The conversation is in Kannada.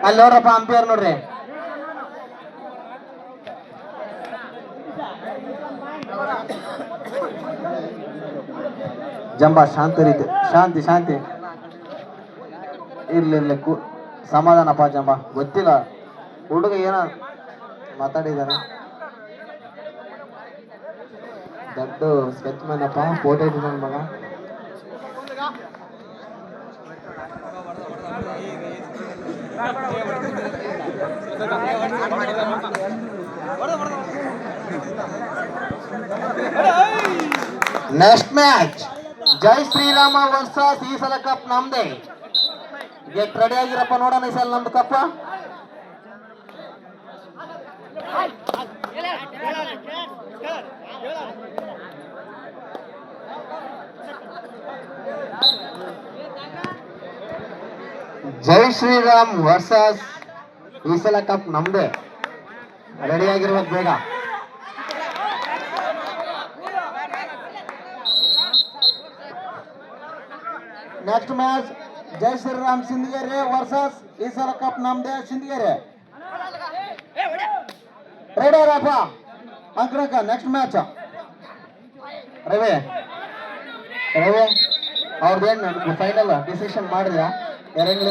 ಅಲ್ಲಿ ನೋಡ್ರಪ್ಪ ಅಂಪೇರ್ ನೋಡ್ರಿ. ಜಂಬ ಶಾಂತಿ ರೀತಿ ಶಾಂತಿ ಶಾಂತಿ ಇರ್ಲಿ ಸಮಾಧಾನಪ್ಪ ಜಂಬ. ಗೊತ್ತಿಲ್ಲ ಹುಡುಗ ಏನ ಮಾತಾಡಿದಾನೆ. ದೊಡ್ಡ ಸ್ಕೆಚ್ ಮ್ಯಾನ್ ಅಪ್ಪ, ಫೋಟೋ ಇಟ್ಟಿದ್ದಾನೆ ಮಗ. ನೆಕ್ಸ್ಟ್ ಮ್ಯಾಚ್ ಜೈ ಶ್ರೀರಾಮ ವರ್ಸಸ್ ಈ ಸಲ ಕಪ್ ನಮ್ದೇ. ಗೆಟ್ ರೆಡಿ ಆಗಿರಪ್ಪ, ನೋಡೋಣ ಈ ಸಲ ನಮ್ದು ಕಪ್ಪ. ಜೈ ಶ್ರೀರಾಮ್ ವರ್ಸಸ್ ಈ ಸಲ ಕಪ್ ನಮ್ದೇ. ರೆಡಿ ಆಗಿರ್ಬೇಕು ಬೇಗ. Next match Jai Shriram Sindagere versus ಈ ಸಲ ಕಪ್ ನಮ್ದೇ ಸಿಂದಗೆರೆ. ರೆಡಿ ರಪ್ಪ ಅಂಕಣಕ್ಕ. ನೆಕ್ಸ್ಟ್ ಮ್ಯಾಚ್ ರವಿ ಅವ್ರದ್ದೇನು ಫೈನಲ್ ಡಿಸಿಷನ್ ಮಾಡಿದ್ರ? ಎರಡು